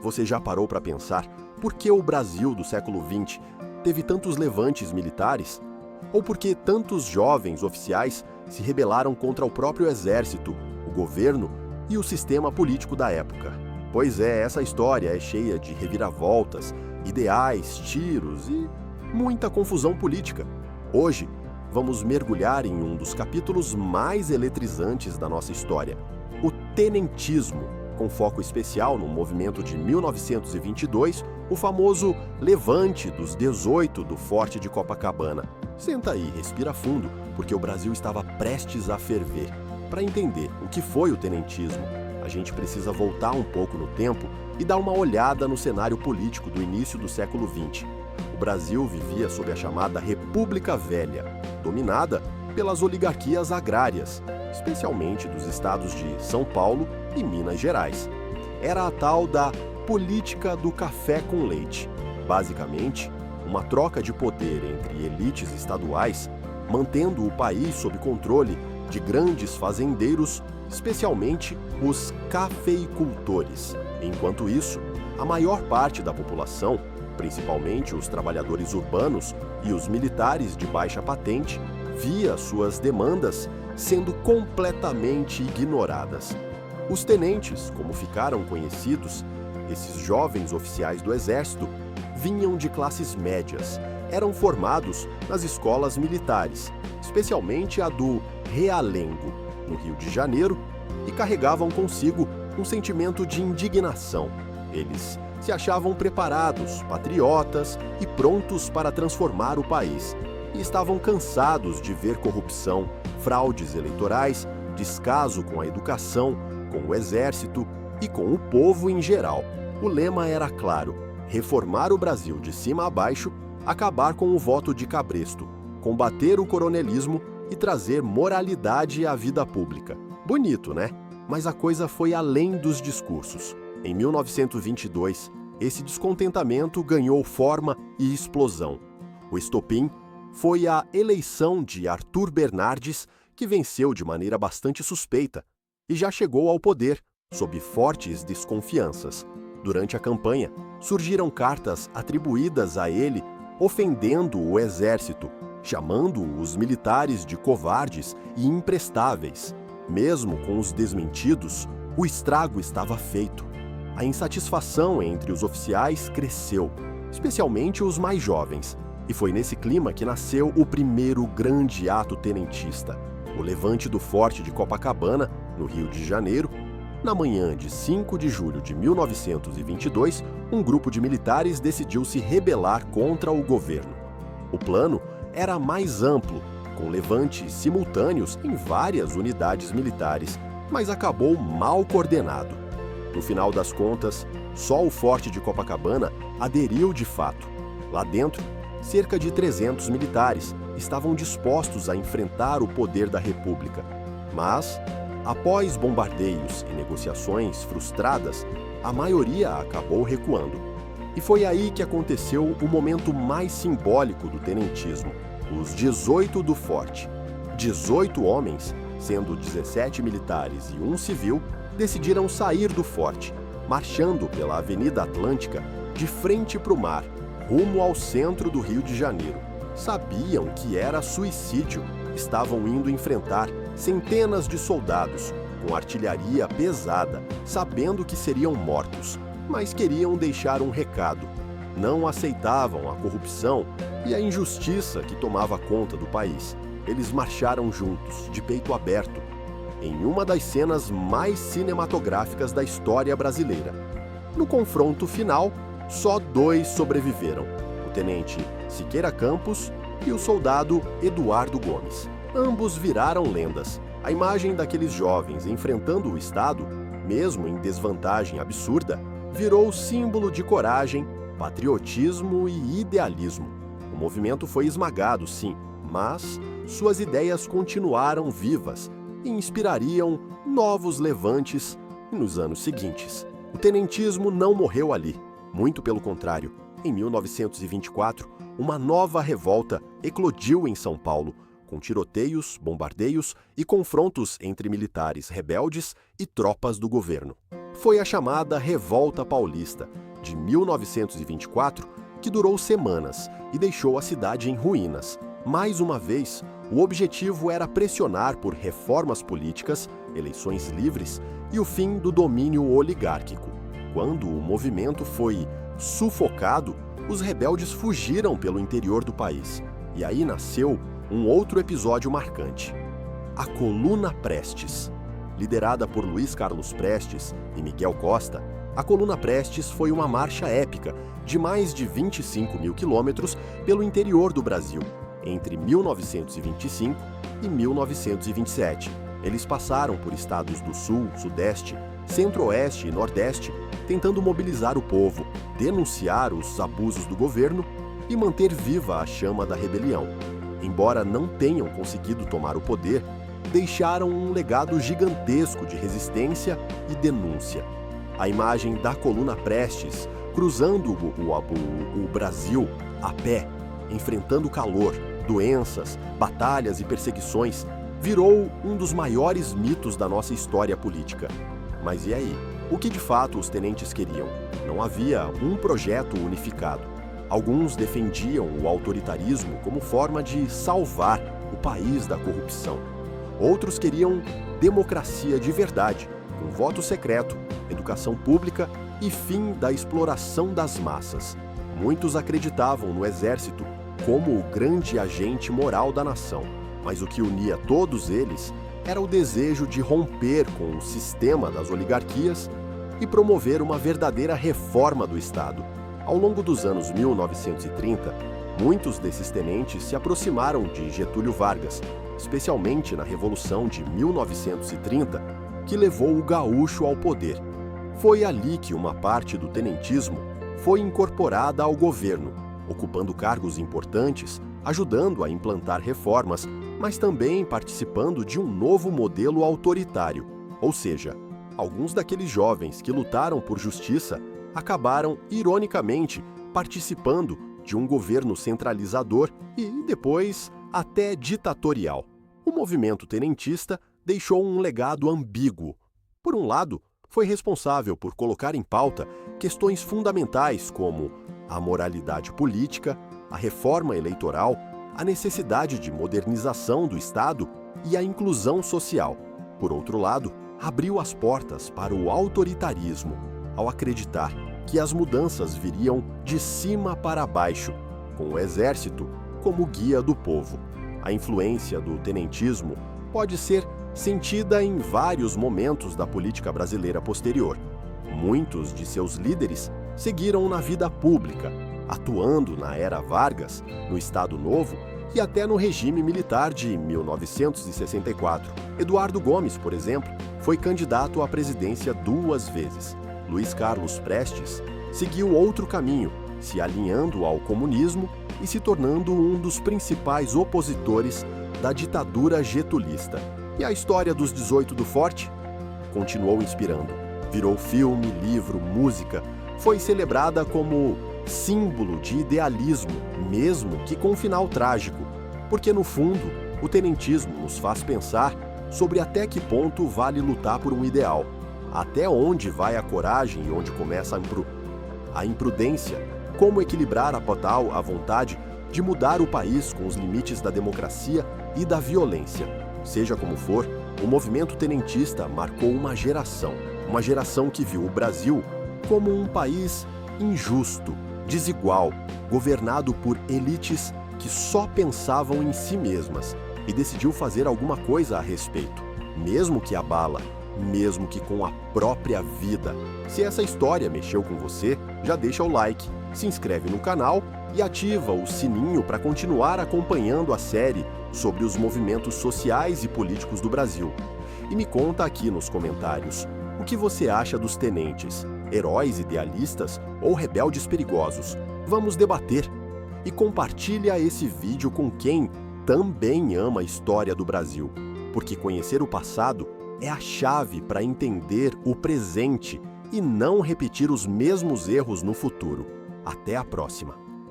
Você já parou para pensar por que o Brasil do século XX teve tantos levantes militares? Ou por que tantos jovens oficiais se rebelaram contra o próprio exército, o governo e o sistema político da época? Pois é, essa história é cheia de reviravoltas, ideais, tiros e muita confusão política. Hoje, vamos mergulhar em um dos capítulos mais eletrizantes da nossa história, o tenentismo, com foco especial no movimento de 1922, o famoso Levante dos 18 do Forte de Copacabana. Senta aí, respira fundo, porque o Brasil estava prestes a ferver. Para entender o que foi o tenentismo, a gente precisa voltar um pouco no tempo e dar uma olhada no cenário político do início do século XX. O Brasil vivia sob a chamada República Velha, dominada pelas oligarquias agrárias, especialmente dos estados de São Paulo e Minas Gerais. Era a tal da política do café com leite. Basicamente, uma troca de poder entre elites estaduais, mantendo o país sob controle de grandes fazendeiros, especialmente os cafeicultores. Enquanto isso, a maior parte da população, principalmente os trabalhadores urbanos e os militares de baixa patente, via suas demandas sendo completamente ignoradas. Os tenentes, como ficaram conhecidos, esses jovens oficiais do Exército, vinham de classes médias, eram formados nas escolas militares, especialmente a do Realengo, no Rio de Janeiro, e carregavam consigo um sentimento de indignação. Eles se achavam preparados, patriotas e prontos para transformar o país, e estavam cansados de ver corrupção, fraudes eleitorais, descaso com a educação, com o exército e com o povo em geral. O lema era claro: reformar o Brasil de cima a baixo, acabar com o voto de cabresto, combater o coronelismo e trazer moralidade à vida pública. Bonito, né? Mas a coisa foi além dos discursos. Em 1922, esse descontentamento ganhou forma e explosão. O estopim foi a eleição de Arthur Bernardes, que venceu de maneira bastante suspeita e já chegou ao poder, sob fortes desconfianças. Durante a campanha, surgiram cartas atribuídas a ele ofendendo o exército, chamando os militares de covardes e imprestáveis. Mesmo com os desmentidos, o estrago estava feito. A insatisfação entre os oficiais cresceu, especialmente os mais jovens, e foi nesse clima que nasceu o primeiro grande ato tenentista, o Levante do Forte de Copacabana, no Rio de Janeiro. Na manhã de 5 de julho de 1922, um grupo de militares decidiu se rebelar contra o governo. O plano era mais amplo, com levantes simultâneos em várias unidades militares, mas acabou mal coordenado. No final das contas, só o Forte de Copacabana aderiu de fato. Lá dentro, cerca de 300 militares estavam dispostos a enfrentar o poder da República. Mas, após bombardeios e negociações frustradas, a maioria acabou recuando. E foi aí que aconteceu o momento mais simbólico do tenentismo, os 18 do Forte. 18 homens, sendo 17 militares e um civil, decidiram sair do forte, marchando pela Avenida Atlântica de frente para o mar, rumo ao centro do Rio de Janeiro. Sabiam que era suicídio, estavam indo enfrentar centenas de soldados com artilharia pesada, sabendo que seriam mortos, mas queriam deixar um recado. Não aceitavam a corrupção e a injustiça que tomava conta do país. Eles marcharam juntos, de peito aberto, em uma das cenas mais cinematográficas da história brasileira. No confronto final, só 2 sobreviveram: o tenente Siqueira Campos e o soldado Eduardo Gomes. Ambos viraram lendas. A imagem daqueles jovens enfrentando o Estado, mesmo em desvantagem absurda, virou símbolo de coragem, patriotismo e idealismo. O movimento foi esmagado, sim, mas suas ideias continuaram vivas e inspirariam novos levantes nos anos seguintes. O tenentismo não morreu ali, muito pelo contrário. Em 1924, uma nova revolta eclodiu em São Paulo, com tiroteios, bombardeios e confrontos entre militares rebeldes e tropas do governo. foi a chamada Revolta Paulista, de 1924, que durou semanas e deixou a cidade em ruínas. Mais uma vez, o objetivo era pressionar por reformas políticas, eleições livres e o fim do domínio oligárquico. Quando o movimento foi sufocado, os rebeldes fugiram pelo interior do país. E aí nasceu um outro episódio marcante: a Coluna Prestes. Liderada por Luiz Carlos Prestes e Miguel Costa, a Coluna Prestes foi uma marcha épica de mais de 25 mil quilômetros pelo interior do Brasil, entre 1925 e 1927. Eles passaram por estados do Sul, Sudeste, Centro-Oeste e Nordeste, tentando mobilizar o povo, denunciar os abusos do governo e manter viva a chama da rebelião. Embora não tenham conseguido tomar o poder, deixaram um legado gigantesco de resistência e denúncia. A imagem da Coluna Prestes cruzando o Brasil a pé, enfrentando calor, doenças, batalhas e perseguições, virou um dos maiores mitos da nossa história política. Mas e aí? O que de fato os tenentes queriam? Não havia um projeto unificado. Alguns defendiam o autoritarismo como forma de salvar o país da corrupção. Outros queriam democracia de verdade, com voto secreto, educação pública e fim da exploração das massas. Muitos acreditavam no exército como o grande agente moral da nação, mas o que unia todos eles era o desejo de romper com o sistema das oligarquias e promover uma verdadeira reforma do Estado. Ao longo dos anos 1930, muitos desses tenentes se aproximaram de Getúlio Vargas, especialmente na Revolução de 1930, que levou o gaúcho ao poder. Foi ali que uma parte do tenentismo foi incorporada ao governo, ocupando cargos importantes, ajudando a implantar reformas, mas também participando de um novo modelo autoritário. Ou seja, alguns daqueles jovens que lutaram por justiça acabaram, ironicamente, participando de um governo centralizador e, depois, até ditatorial. O movimento tenentista deixou um legado ambíguo. Por um lado, foi responsável por colocar em pauta questões fundamentais como a moralidade política, a reforma eleitoral, a necessidade de modernização do Estado e a inclusão social. Por outro lado, abriu as portas para o autoritarismo, ao acreditar que as mudanças viriam de cima para baixo, com o exército como guia do povo. A influência do tenentismo pode ser sentida em vários momentos da política brasileira posterior. Muitos de seus líderes seguiram na vida pública, atuando na era Vargas, no Estado Novo e até no regime militar de 1964. Eduardo Gomes, por exemplo, foi candidato à presidência 2 vezes. Luiz Carlos Prestes seguiu outro caminho, se alinhando ao comunismo e se tornando um dos principais opositores da ditadura getulista. E a história dos 18 do Forte continuou inspirando. Virou filme, livro, música, foi celebrada como símbolo de idealismo, mesmo que com um final trágico, porque no fundo o tenentismo nos faz pensar sobre até que ponto vale lutar por um ideal, até onde vai a coragem e onde começa a imprudência, como equilibrar a vontade de mudar o país com os limites da democracia e da violência. Seja como for, o movimento tenentista marcou uma geração que viu o Brasil como um país injusto, desigual, governado por elites que só pensavam em si mesmas e decidiu fazer alguma coisa a respeito, mesmo que a bala, mesmo que com a própria vida. Se essa história mexeu com você, já deixa o like, se inscreve no canal e ativa o sininho para continuar acompanhando a série sobre os movimentos sociais e políticos do Brasil. E me conta aqui nos comentários o que você acha dos tenentes, heróis idealistas ou rebeldes perigosos. Vamos debater. E compartilha esse vídeo com quem também ama a história do Brasil, porque conhecer o passado é a chave para entender o presente e não repetir os mesmos erros no futuro. Até a próxima!